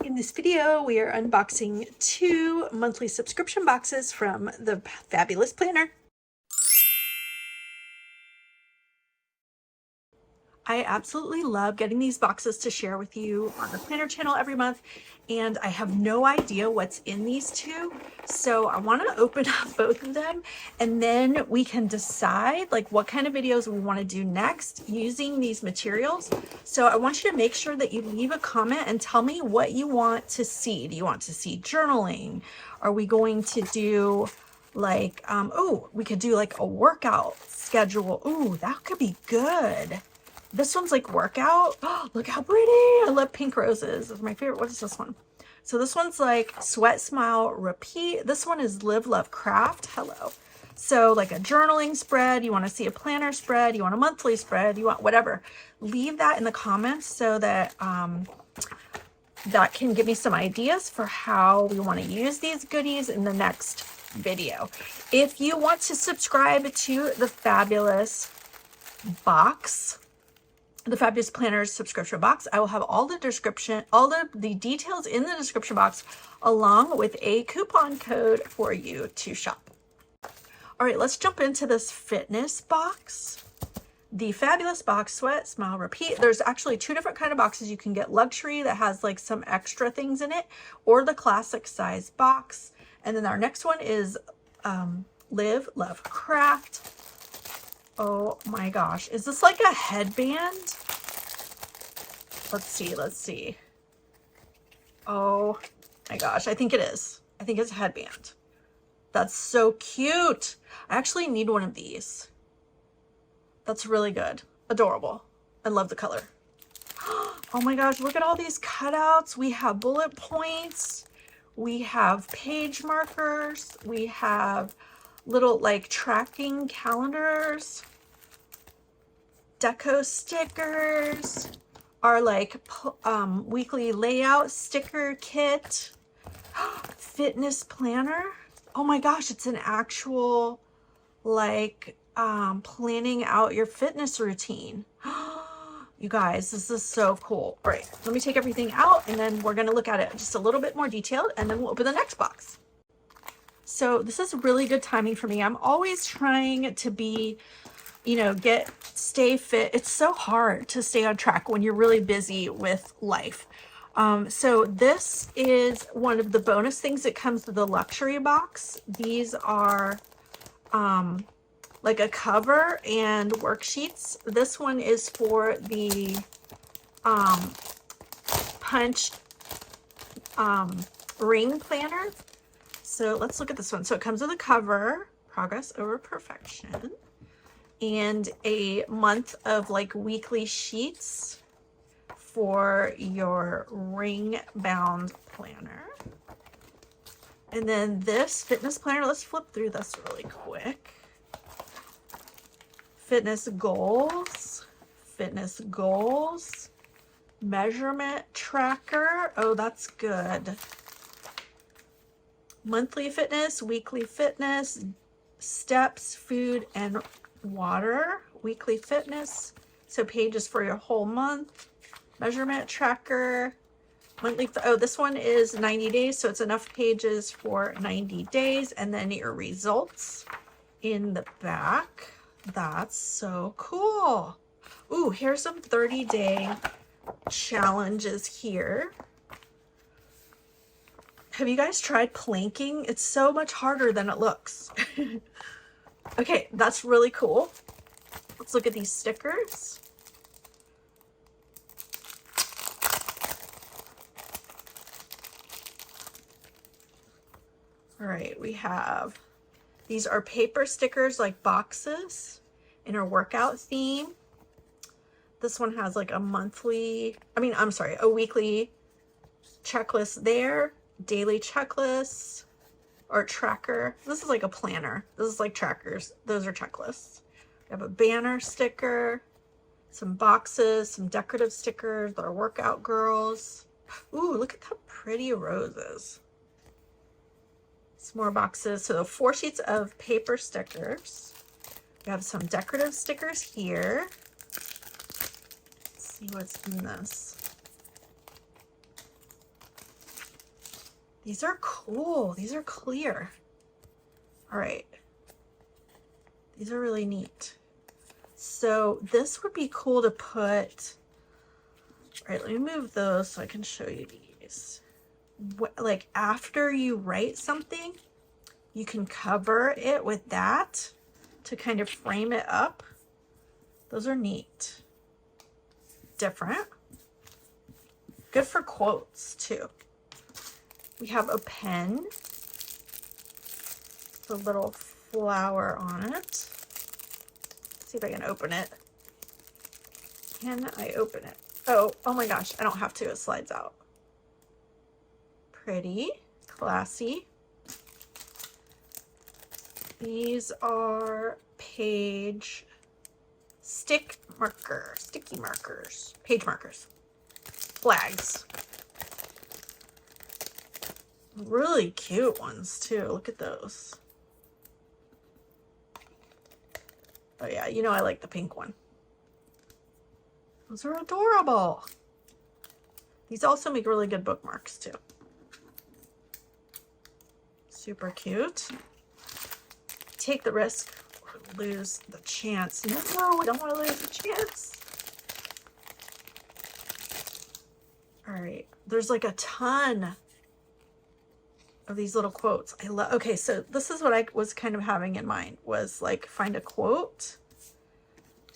In this video, we are unboxing 2 monthly subscription boxes from the Fabulous Planner. I absolutely love getting these boxes to share with you on the Planner channel every month, and I have no idea what's in these 2. So I want to open up both of them, and then we can decide like what kind of videos we want to do next using these materials. So I want you to make sure that you leave a comment and tell me what you want to see. Do you want to see journaling? Are we going to do like, oh, we could do like a workout schedule. Ooh, that could be good. This one's like workout. Oh, look how pretty. I love pink roses. It's my favorite. What is this one? So this one's like sweat, smile, repeat. This one is live, love, craft. Hello. So like a journaling spread. You want to see a planner spread. You want a monthly spread. You want whatever. Leave that in the comments so that that can give me some ideas for how we want to use these goodies in the next video. If you want to subscribe to the Fabulous box, the Fabulous Planners subscription box, I will have all the details in the description box, along with a coupon code for you to shop. All right, let's jump into this fitness box. The Fabulous box, sweat, smile, repeat. There's actually 2 different kind of boxes. You can get luxury that has like some extra things in it, or the classic size box. And then our next one is live, love, craft. Oh my gosh, is this like a headband? Let's see. Oh my gosh, I think it is. I think it's a headband. That's so cute. I actually need one of these. That's really good. Adorable. I love the color. Oh my gosh, look at all these cutouts. We have bullet points. We have page markers. We have little like tracking calendars, deco stickers, our like weekly layout sticker kit, fitness planner. Oh my gosh, it's an actual like planning out your fitness routine. You guys, this is so cool. All right, let me take everything out and then we're gonna look at it just a little bit more detailed, and then we'll open the next box. So this is really good timing for me. I'm always trying to be, stay fit. It's so hard to stay on track when you're really busy with life. So this is one of the bonus things that comes with the luxury box. These are like a cover and worksheets. This one is for the punch ring planner. So let's look at this one. So it comes with a cover, progress over perfection, and a month of like weekly sheets for your ring bound planner. And then this fitness planner, let's flip through this really quick. Fitness goals, measurement tracker. Oh, that's good. Monthly fitness, weekly fitness, steps, food, and water. Weekly fitness, so pages for your whole month. Measurement tracker. Monthly, oh, this one is 90 days, so it's enough pages for 90 days. And then your results in the back. That's so cool. Ooh, here's some 30-day challenges here. Have you guys tried planking? It's so much harder than it looks. Okay, that's really cool. Let's look at these stickers. All right, we have, these are paper stickers like boxes in our workout theme. This one has like a weekly checklist there. Daily checklists or tracker. This is like a planner. This is like trackers. Those are checklists. We have a banner sticker, some boxes, some decorative stickers that are workout girls. Ooh, look at that pretty roses. Some more boxes. So 4 sheets of paper stickers. We have some decorative stickers here. Let's see what's in this. These are cool. These are clear. All right. These are really neat. So this would be cool to put. All right, let me move those so I can show you these. Like after you write something, you can cover it with that to kind of frame it up. Those are neat. Different. Good for quotes too. We have a pen. The little flower on it. Let's see if I can open it. Can I open it? Oh my gosh, I don't have to, it slides out. Pretty, classy. These are page sticky markers, page markers, flags. Really cute ones too, look at those. Oh yeah, you know I like the pink one. Those are adorable. These also make really good bookmarks too. Super cute. Take the risk or lose the chance. No, we don't want to lose the chance. All right, there's like a ton of these little quotes. I love. Okay, so this is what I was kind of having in mind, was like find a quote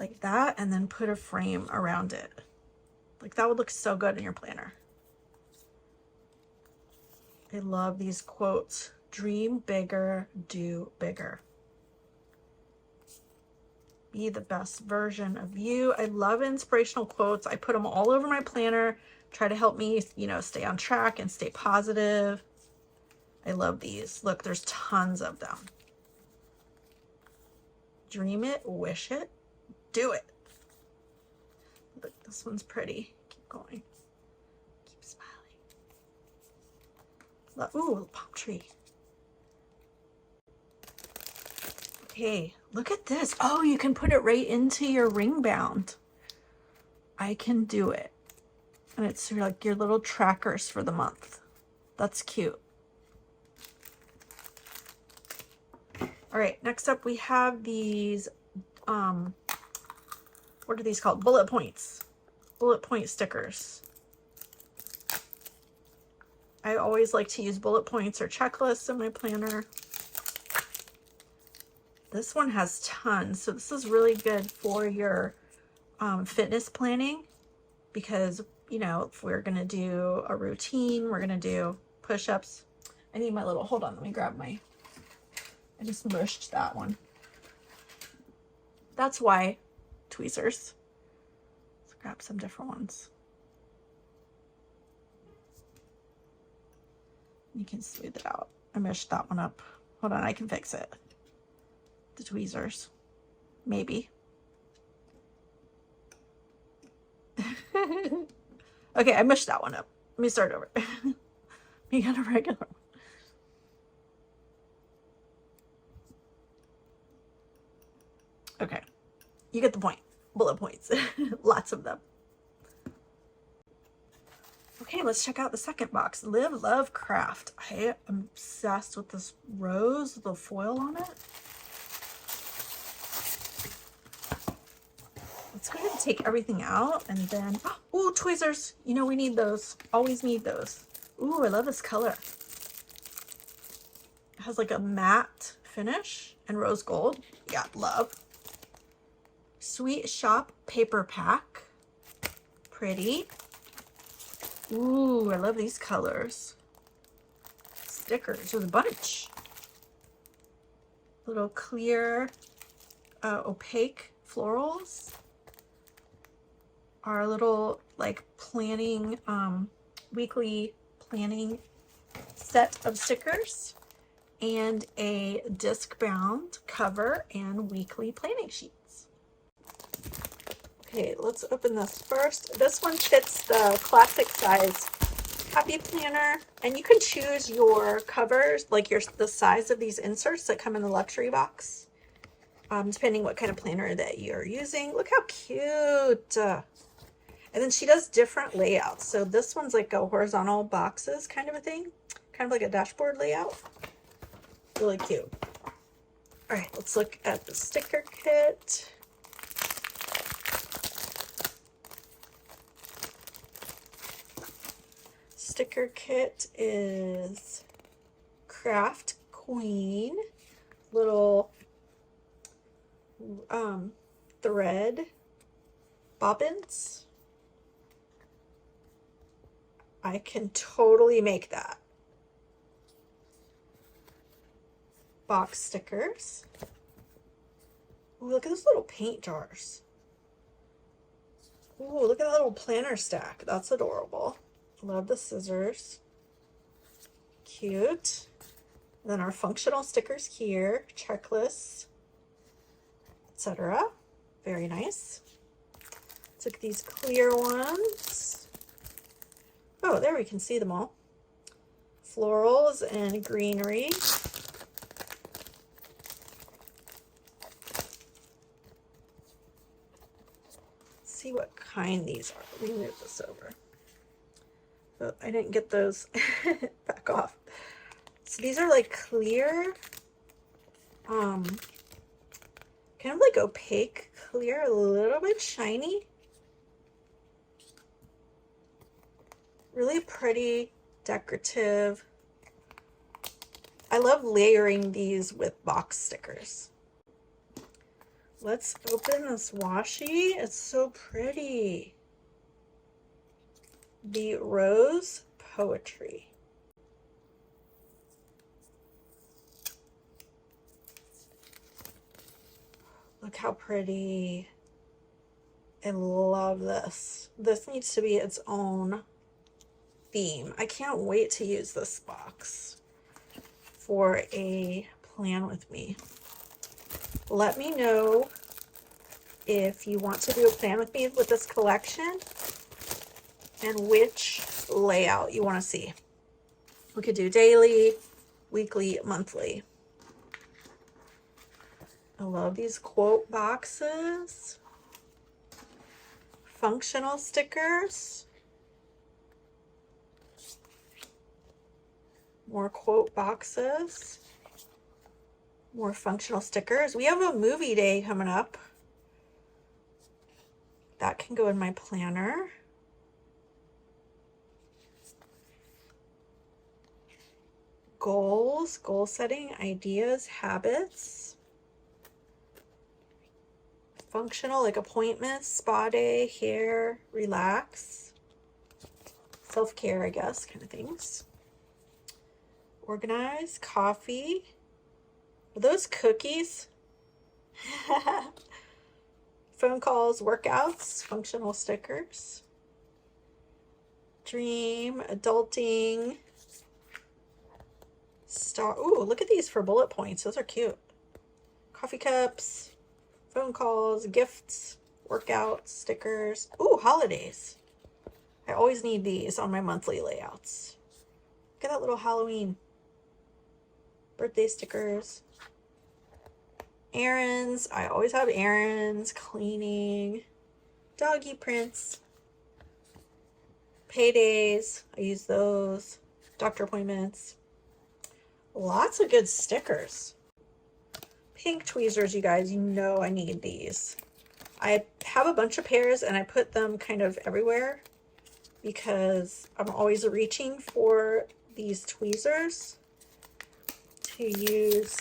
like that and then put a frame around it. Like that would look so good in your planner. I love these quotes. Dream bigger, do bigger. Be the best version of you. I love inspirational quotes. I put them all over my planner, try to help me, you know, stay on track and stay positive. I love these. Look, there's tons of them. Dream it, wish it, do it. Look, this one's pretty. Keep going. Keep smiling. Ooh, palm tree. Okay, look at this. Oh, you can put it right into your ring bound. I can do it. And it's like your little trackers for the month. That's cute. All right, next up we have these, what are these called? Bullet points. Bullet point stickers. I always like to use bullet points or checklists in my planner. This one has tons, so this is really good for your fitness planning, because, you know, if we're gonna do a routine, we're gonna do push-ups. I need my little, hold on, let me grab my, I just mushed that one. That's why, tweezers. Let's grab some different ones. You can smooth it out. I mushed that one up. Hold on, I can fix it. The tweezers, maybe. Okay, I mushed that one up. Let me start over. We got a regular one. Okay, you get the point. Bullet points, lots of them. Okay, let's check out the second box. Live, Love, Craft. I am obsessed with this rose with the foil on it. Let's go ahead and take everything out, and then, oh, tweezers. You know, we need those. Always need those. Ooh, I love this color. It has like a matte finish and rose gold. Yeah, love. Sweet Shop paper pack. Pretty. Ooh, I love these colors. Stickers with a bunch. Little clear, opaque florals. Our little like planning, weekly planning set of stickers, and a disc bound cover and weekly planning sheets. Okay, let's open this first. This one fits the classic size happy planner, and you can choose your covers, like the size of these inserts that come in the luxury box, depending what kind of planner that you're using. Look how cute. And then she does different layouts. So this one's like a horizontal boxes kind of a thing, kind of like a dashboard layout. Really cute. All right, let's look at the sticker kit. Sticker kit is Craft Queen, little thread bobbins. I can totally make that. Box stickers. Ooh, look at those little paint jars. Ooh, look at that little planner stack. That's adorable. Love the scissors. Cute. And then our functional stickers here, checklists, etc. Very nice. Let's look at these clear ones. Oh, there we can see them all. Florals and greenery. See what kind these are. Let me move this over. Oh, I didn't get those back off. So these are like clear, kind of like opaque clear, a little bit shiny. Really pretty, decorative. I love layering these with box stickers. Let's open this washi. It's so pretty. The Rose Poetry. Look how pretty. I love this. This needs to be its own theme. I can't wait to use this box for a plan with me. Let me know if you want to do a plan with me with this collection and which layout you want to see. We could do daily, weekly, monthly. I love these quote boxes. Functional stickers. More quote boxes. More functional stickers. We have a movie day coming up. That can go in my planner. Goals, goal setting, ideas, habits. Functional, like appointments, spa day, hair, relax. Self-care, I guess, kind of things. Organize, coffee. Are those cookies? Phone calls, workouts, functional stickers. Dream, adulting. Star. Ooh, look at these for bullet points. Those are cute. Coffee cups, phone calls, gifts, workouts, stickers. Ooh, holidays. I always need these on my monthly layouts. Look at that little Halloween. Birthday stickers. Errands. I always have errands. Cleaning. Doggy prints. Paydays. I use those. Doctor appointments. Lots of good stickers. Pink tweezers, you guys. You know I need these. I have a bunch of pairs and I put them kind of everywhere because I'm always reaching for these tweezers to use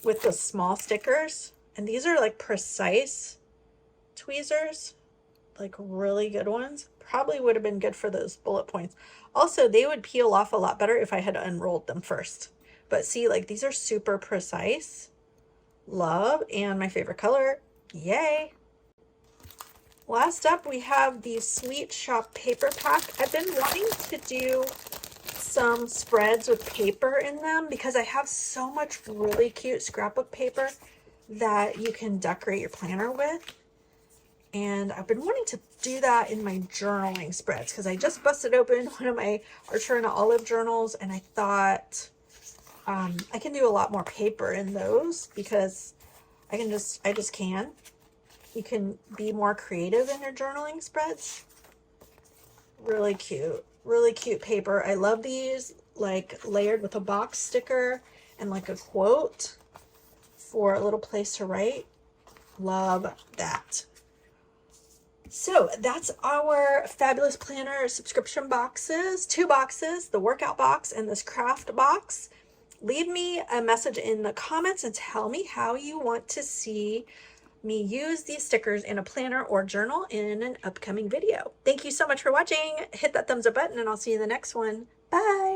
with the small stickers. And these are like precise tweezers, like really good ones. Probably would have been good for those bullet points. Also, they would peel off a lot better if I had unrolled them first. But see, like these are super precise. Love, and my favorite color. Yay! Last up, we have the Sweet Shop paper pack. I've been wanting to do some spreads with paper in them because I have so much really cute scrapbook paper that you can decorate your planner with. And I've been wanting to do that in my journaling spreads because I just busted open one of my Archer and Olive journals and I thought I can do a lot more paper in those because I just can. You can be more creative in your journaling spreads. Really cute paper. I love these like layered with a box sticker and like a quote for a little place to write. Love that. So that's our Fabulous Planner subscription boxes. 2 boxes, the workout box and this craft box. Leave me a message in the comments and tell me how you want to see me use these stickers in a planner or journal in an upcoming video. Thank you so much for watching. Hit that thumbs up button and I'll see you in the next one. Bye.